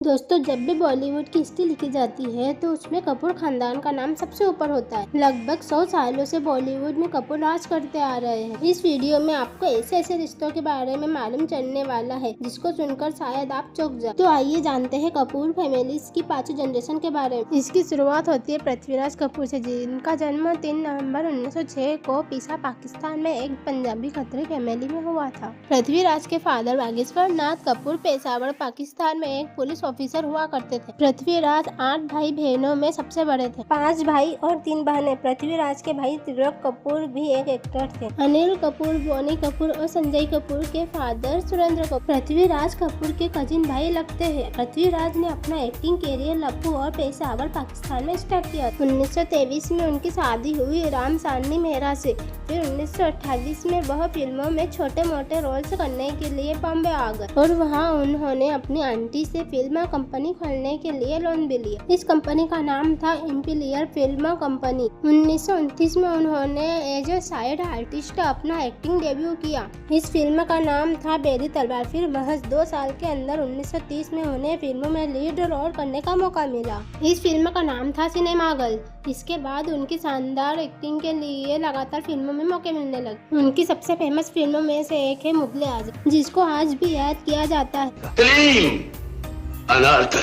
दोस्तों, जब भी बॉलीवुड की हिस्ट्री लिखी जाती है तो उसमें कपूर खानदान का नाम सबसे ऊपर होता है। लगभग 100 सालों से बॉलीवुड में कपूर राज करते आ रहे हैं। इस वीडियो में आपको ऐसे ऐसे रिश्तों के बारे में मालूम चलने वाला है जिसको सुनकर शायद आप चौंक जाए। तो आइए जानते हैं कपूर फैमिली की 5 जनरेशन के बारे में। इसकी शुरुआत होती है पृथ्वीराज कपूर से, जिनका जन्म 3 नवंबर 1906 को पीसा, पाकिस्तान में एक पंजाबी खत्री फैमिली में हुआ था। पृथ्वीराज के फादर बागेश्वर नाथ कपूर पेशावर, पाकिस्तान में एक पुलिस ऑफिसर हुआ करते थे। पृथ्वीराज 8 भाई बहनों में सबसे बड़े थे। 5 भाई और 3 बहनें। पृथ्वीराज के भाई त्रिलोक कपूर भी एक एक्टर थे। अनिल कपूर, बोनी कपूर और संजय कपूर के फादर सुरेंद्र कपूर पृथ्वीराज कपूर के कजिन भाई लगते हैं। पृथ्वीराज ने अपना एक्टिंग कैरियर लप्पू और पेशावर, पाकिस्तान में स्टार्ट किया। 1923 में उनकी शादी हुई राम सान्नी मेहरा से। फिर 1928 में वह फिल्मों में छोटे मोटे रोल्स करने के लिए बॉम्बे आ गए और वहाँ उन्होंने अपनी आंटी से फिल्म कंपनी खोलने के लिए लोन भी लिया। इस कंपनी का नाम था इम्पीरियल फिल्म कंपनी। 1929 में उन्होंने एज ए साइड आर्टिस्ट अपना एक्टिंग डेब्यू किया। इस फिल्म का नाम था बेरी तलवार। फिर महज 2 साल के अंदर 1930 में उन्हें फिल्मों में लीड रोल करने का मौका मिला। इस फिल्म का नाम था सिनेमा गर्ल। इसके बाद उनकी शानदार एक्टिंग के लिए लगातार फिल्मों में मौके मिलने लगे। उनकी सबसे फेमस फिल्मों में से एक है मुगले आजम, जिसको आज भी याद किया जाता है।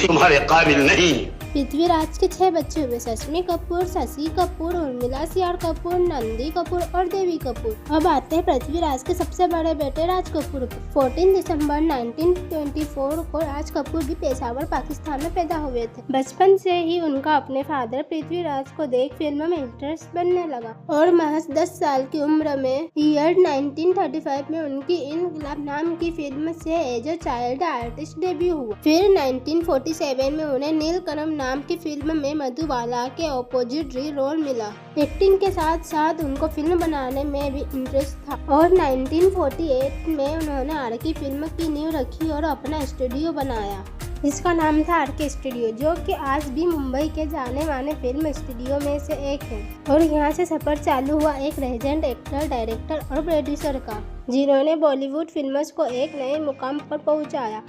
तुम्हारे काबिल नहीं। पृथ्वीराज के 6 बच्चे हुए, शशि कपूर, शशि कपूर, उर्मिला सियार कपूर, नंदी कपूर और देवी कपूर। अब आते हैं पृथ्वीराज के सबसे बड़े बेटे राज कपूर पर। 14 दिसंबर 1924 को राज कपूर भी पेशावर, पाकिस्तान में पैदा हुए थे। बचपन से ही उनका अपने फादर पृथ्वीराज को देख फिल्मों में इंटरेस्ट बनने लगा और महज 10 साल की उम्र में ईयर 1935 में उनकी इनकलाब नाम की फिल्म से as a child artist debut हुआ। फिर 1947 में उन्हें नीलकमल नाम की फिल्म में मधुबाला के ऑपोजिट रोल मिला। एक्टिंग के साथ साथ उनको फिल्म बनाने में भी इंटरेस्ट था और 1948 में उन्होंने आरके फिल्म की नींव रखी और अपना स्टूडियो बनाया। इसका नाम था आरके स्टूडियो, जो कि आज भी मुंबई के जाने माने फिल्म स्टूडियो में से एक है। और यहाँ से सफर चालू हुआ एक लेजेंड एक्टर, डायरेक्टर और प्रोड्यूसर का, जिन्होंने बॉलीवुड फिल्मों को एक नए मुकाम पर पहुँचाया।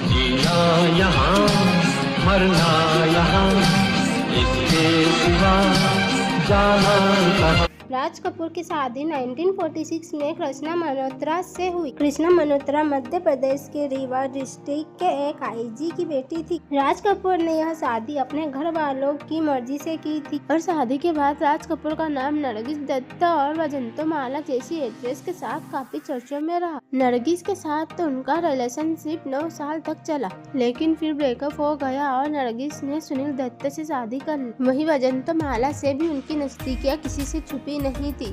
मरना यहाँ, इसके सिवा जाना। राज कपूर की शादी 1946 में कृष्णा मल्होत्रा से हुई। कृष्णा मल्होत्रा मध्य प्रदेश के रीवा डिस्ट्रिक्ट के एक आईजी की बेटी थी। राज कपूर ने यह शादी अपने घर वालों की मर्जी से की थी और शादी के बाद राज कपूर का नाम नरगिस दत्त और वजंतमाला जैसी एक्ट्रेस के साथ काफी चर्चों में रहा। नरगिस के साथ तो उनका रिलेशनशिप 9 साल तक चला, लेकिन फिर ब्रेकअप हो गया और नरगिस ने सुनील दत्त से शादी कर ली। वहीं वजंतमाला से भी उनकी नजदीकियां किसी से छुपी नहीं थी।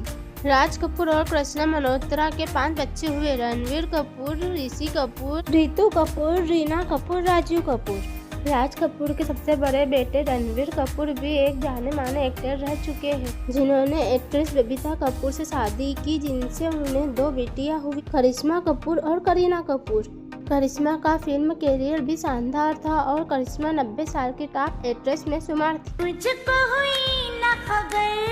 राज कपूर और कृष्णा मल्होत्रा के 5 बच्चे हुए, रणवीर कपूर, ऋषि कपूर, रितु कपूर, रीना कपूर, राजीव कपूर। राज कपूर के सबसे बड़े बेटे रणवीर कपूर भी एक जाने माने एक्टर रह चुके हैं, जिन्होंने एक्ट्रेस बबीता कपूर से शादी की, जिनसे उन्हें 2 बेटियां हुई, करिश्मा कपूर और करीना कपूर। करिश्मा का फिल्म कैरियर भी शानदार था और करिश्मा 90 साल की टॉप एक्ट्रेस में शुमार थी। मुझको हुई ना खबर,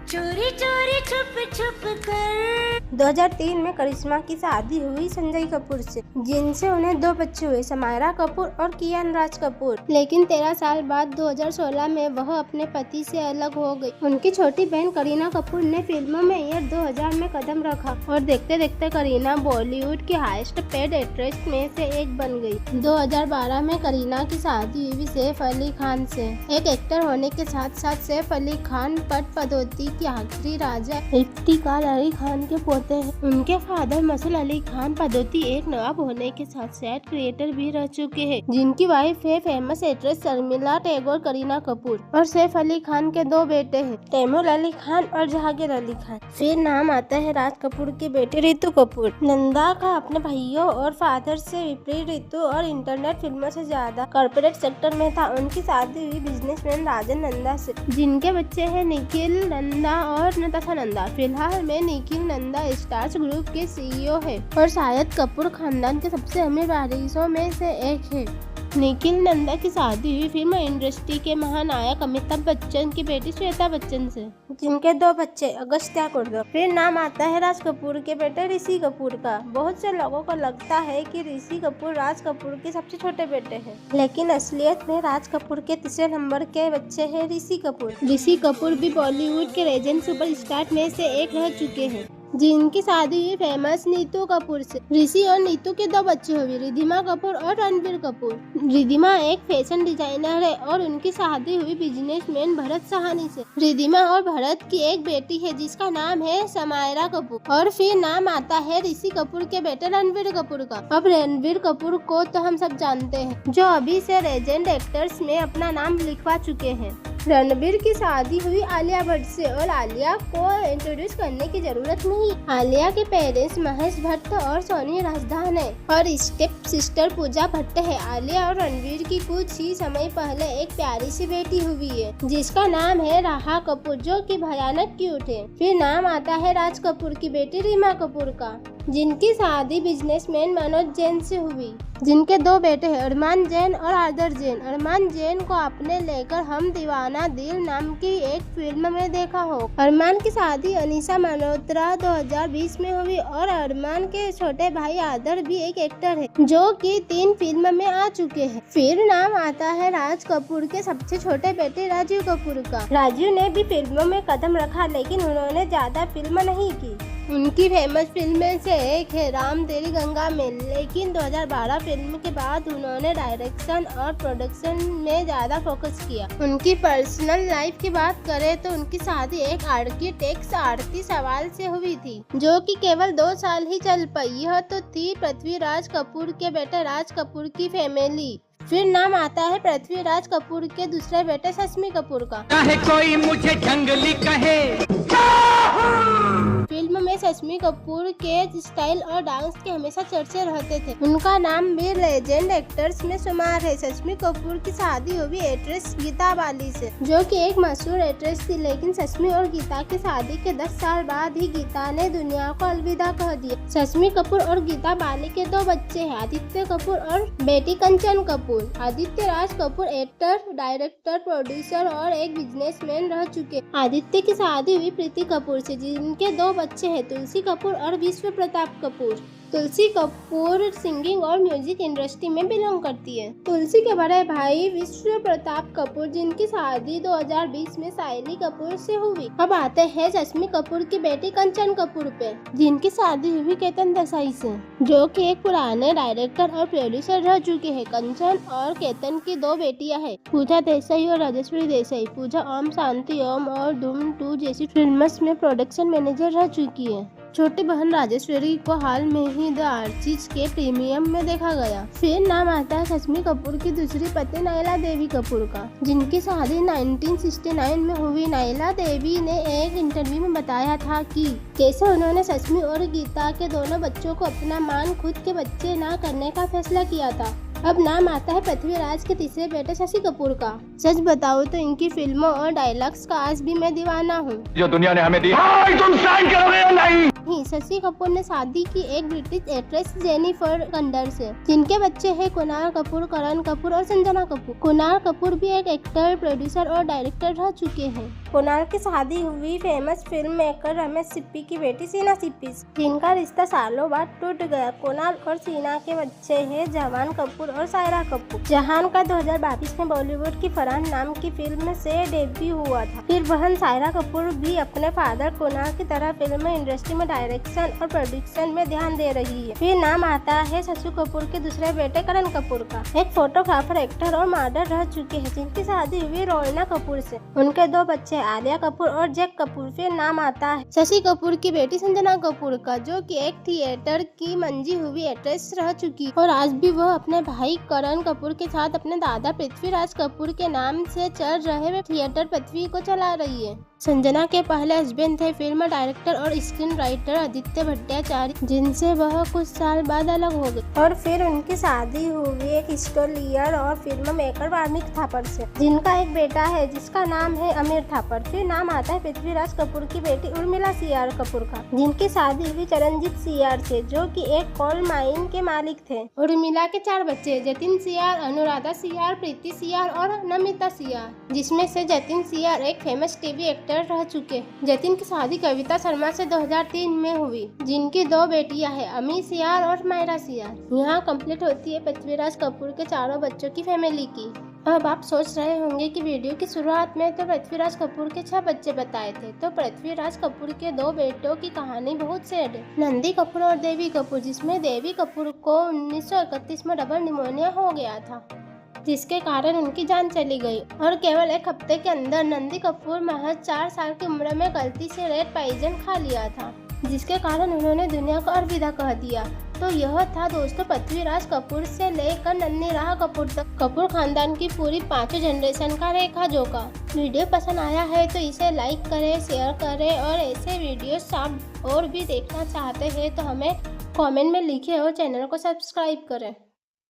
चोरी चोरी छुप छुप कर। 2003 में करिश्मा की शादी हुई संजय कपूर से, जिनसे उन्हें 2 बच्चे हुए, समायरा कपूर और कियान राज कपूर। लेकिन 13 साल बाद 2016 में वह अपने पति से अलग हो गई। उनकी छोटी बहन करीना कपूर ने फिल्मों में ईयर 2000 में कदम रखा और देखते देखते करीना बॉलीवुड की हाईएस्ट पेड एक्ट्रेस में से एक बन गई। 2012 में करीना की शादी हुई सैफ अली खान से। एक एक्टर होने के साथ साथ सैफ अली खान पद पदोती के आखिरी राजा इफ्तिकार अली खान के पोते हैं। उनके फादर मसूद अली खान पदोती एक नवाब होने के साथ सेट क्रिएटर भी रह चुके हैं, जिनकी वाइफ है फेमस एक्ट्रेस शर्मिला टैगोर। करीना कपूर और सैफ अली खान के 2 बेटे हैं, तैमूर अली खान और जहांगीर अली खान। फिर नाम आता है राज कपूर की बेटी रितु कपूर। नंदा का अपने भाइयों और फादर से विपरीत रितु और इंटरनेट फिल्मों से ज्यादा कॉर्पोरेट सेक्टर में था। उनकी शादी हुई बिजनेसमैन राजन नंदा से, जिनके बच्चे हैं निखिल नंदा और नताशा नंदा। फिलहाल में निखिल नंदा स्टार्स ग्रुप के CEO है और शायद कपूर खानदान के सबसे अमीर वारिसों में से एक है। निखिल नंदा की शादी हुई फिल्म इंडस्ट्री के महानायक अमिताभ बच्चन की बेटी श्वेता बच्चन से, जिनके 2 बच्चे अगस्त्या कुर्दो। फिर नाम आता है राज कपूर के बेटे ऋषि कपूर का। बहुत से लोगों को लगता है कि ऋषि कपूर राज कपूर के सबसे छोटे बेटे हैं, लेकिन असलियत में राज कपूर के तीसरे नंबर के बच्चे हैं ऋषि कपूर। ऋषि कपूर भी बॉलीवुड के लेजेंड सुपरस्टार में से एक रह चुके हैं, जिनकी शादी हुई फेमस नीतू कपूर से। ऋषि और नीतू के 2 बच्चे हुए, रिद्धिमा कपूर और रणबीर कपूर। रिद्धिमा एक फैशन डिजाइनर है और उनकी शादी हुई बिजनेसमैन भरत साहनी से। रिद्धिमा और भरत की एक बेटी है जिसका नाम है समायरा कपूर। और फिर नाम आता है ऋषि कपूर के बेटे रणबीर कपूर का। अब रणबीर कपूर को तो हम सब जानते हैं, जो अभी से लेजेंड एक्टर्स में अपना नाम लिखवा चुके हैं। रणबीर की शादी हुई आलिया भट्ट से और आलिया को इंट्रोड्यूस करने की जरूरत नहीं। आलिया के पेरेंट्स महेश भट्ट और सोनी राजदान है और स्टेप सिस्टर पूजा भट्ट है। आलिया और रणबीर की कुछ ही समय पहले एक प्यारी सी बेटी हुई है जिसका नाम है राहा कपूर, जो कि भयानक क्यूट है। फिर नाम आता है राज कपूर की बेटी रीमा कपूर का, जिनकी शादी बिजनेसमैन मनोज जैन से हुई, जिनके 2 बेटे हैं अरमान जैन और आदर जैन। अरमान जैन को आपने लेकर हम दीवाना दिल नाम की एक फिल्म में देखा हो। अरमान की शादी अनीसा मल्होत्रा 2020 में हुई और अरमान के छोटे भाई आदर भी एक एक्टर है, जो कि 3 फिल्म में आ चुके हैं। फिर नाम आता है राज कपूर के सबसे छोटे बेटे राजीव कपूर का। राजीव ने भी फिल्मों में कदम रखा, लेकिन उन्होंने ज्यादा फिल्म नहीं की। उनकी फेमस फिल्में से एक है राम तेरी गंगा में, लेकिन 2012 फिल्म के बाद उन्होंने डायरेक्शन और प्रोडक्शन में ज्यादा फोकस किया। उनकी पर्सनल लाइफ की बात करें तो उनकी शादी एक आर्किटेक्ट आरती सवाल से हुई थी, जो कि केवल 2 साल ही चल पाई। यह तो थी पृथ्वीराज कपूर के बेटे राज कपूर की फैमिली। फिर नाम आता है पृथ्वीराज कपूर के दूसरे बेटे शशि कपूर का। चाहे कोई मुझे जंगली कहे। फिल्म में शशि कपूर के स्टाइल और डांस के हमेशा चर्चे रहते थे। उनका नाम भी लेजेंड एक्टर्स में शुमार है। शशि कपूर की शादी हुई एक्ट्रेस गीता बाली से, जो कि एक मशहूर एक्ट्रेस थी, लेकिन शशि और गीता की शादी के 10 साल बाद ही गीता ने दुनिया को अलविदा कह दिया। शशि कपूर और गीता बाली के 2 बच्चे हैं, आदित्य कपूर और बेटी कंचन Kapoor. Aditya Raj Kapoor actor, director, producer और एक बिजनेसमैन रह चुके। आदित्य की शादी हुई प्रीति कपूर से, जिनके 2 बच्चे हैं, तुलसी कपूर और विश्व प्रताप कपूर। तुलसी कपूर सिंगिंग और म्यूजिक इंडस्ट्री में बिलोंग करती है। तुलसी के बड़े भाई विश्व प्रताप कपूर, जिनकी शादी 2020 में सायली कपूर से हुई। अब आते हैं शशि कपूर की बेटी कंचन कपूर पे, जिनकी शादी हुई केतन देसाई से, जो कि एक पुराने डायरेक्टर और प्रोड्यूसर रह चुके हैं। कंचन और केतन की 2 बेटियां हैं, पूजा देसाई और राजेश्वरी देसाई। पूजा ओम शांति ओम और धूम 2 जैसी फिल्म्स में प्रोडक्शन मैनेजर रह चुकी है। छोटी बहन राजेश्वरी को हाल में ही द आर्चिज के प्रीमियम में देखा गया। फिर नाम आता है शशि कपूर की दूसरी पत्नी नायला देवी कपूर का, जिनकी शादी 1969 में हुई। नायला देवी ने एक इंटरव्यू में बताया था कि कैसे उन्होंने शशि और गीता के दोनों बच्चों को अपना मान खुद के बच्चे न करने का फैसला किया था। अब नाम आता है पृथ्वीराज के तीसरे बेटे शशि कपूर का। सच बताओ तो इनकी फिल्मों और डायलॉग्स का आज भी मैं दीवाना हूँ, जो दुनिया ने हमें दी। तुम साइन करोगे या नहीं? शशि कपूर ने शादी की एक ब्रिटिश एक्ट्रेस जेनिफर कंडर से, जिनके बच्चे हैं कुणाल कपूर, करण कपूर और संजना कपूर। कुणाल कपूर भी एक एक्टर, प्रोड्यूसर और डायरेक्टर रह चुके हैं। कुणाल की शादी हुई famous film maker Ramesh Sippy की बेटी सीना सिप्पी, जिनका रिश्ता सालों बाद टूट गया। कुणाल और सीना के बच्चे हैं जहान कपूर और सायरा कपूर। जहान का 2022 में बॉलीवुड की फरहान नाम की फिल्म से डेब्यू हुआ था। फिर बहन सायरा कपूर भी अपने फादर कुणाल की तरह फिल्म इंडस्ट्री में डायरेक्शन और प्रोडक्शन में ध्यान दे रही है। फिर नाम आता है शशि कपूर के दूसरे बेटे करण कपूर का। एक फोटोग्राफर, एक्टर और मॉडल रह चुके हैं, जिनकी शादी हुई रोइना कपूर से। उनके 2 बच्चे आलिया कपूर और जैक कपूर। फिर नाम आता है शशि कपूर की बेटी संजना कपूर का, जो कि एक थिएटर की मंजी हुई एक्ट्रेस रह चुकी और आज भी वह अपने भाई करण कपूर के साथ अपने दादा पृथ्वीराज कपूर के नाम से चल रहे थिएटर पृथ्वी को चला रही है। संजना के पहले हस्बैंड थे फिल्म डायरेक्टर और स्क्रीन राइटर आदित्य भट्टाचार्य, जिनसे वह कुछ साल बाद अलग हो गए। और फिर उनकी शादी हुई एक स्टोरियर और फिल्म मेकर वाल्मीकि थापर से, जिनका एक बेटा है जिसका नाम है अमीर थापर। फिर नाम आता है पृथ्वीराज कपूर की बेटी उर्मिला सीआर कपूर का, जिनकी शादी हुई चरणजीत सीआर से, जो कि एक कोल माइन के मालिक थे। उर्मिला के 4 बच्चे बच्चे जतिन सियार, अनुराधा सियार, प्रीति सियार और नमिता सियार, जिसमें से जतिन सियार एक फेमस टीवी एक्टर रह चुके। जतिन की शादी कविता शर्मा से 2003 में हुई, जिनकी 2 बेटियां हैं, अमी सियार और मायरा सियार। यहाँ कंप्लीट होती है पृथ्वीराज कपूर के 4 बच्चों की फैमिली की। अब आप सोच रहे होंगे कि वीडियो की शुरुआत में तो पृथ्वीराज कपूर के 6 बच्चे बताए थे, तो पृथ्वीराज कपूर के 2 बेटों की कहानी बहुत सैड है, नंदी कपूर और देवी कपूर, जिसमें देवी कपूर को 1931 में डबल निमोनिया हो गया था, जिसके कारण उनकी जान चली गई और केवल 1 हफ्ते के अंदर नंदी कपूर महज 4 साल की उम्र में गलती से रेड पॉइजन खा लिया था, जिसके कारण उन्होंने दुनिया को अलविदा कह दिया। तो यह था दोस्तों पृथ्वीराज कपूर से लेकर नन्ही राह कपूर तक कपूर खानदान की पूरी 5 जनरेशन का रेखा जोखा। वीडियो पसंद आया है तो इसे लाइक करें, शेयर करें और ऐसे वीडियोस आप और भी देखना चाहते हैं तो हमें कमेंट में लिखें और चैनल को सब्सक्राइब करें।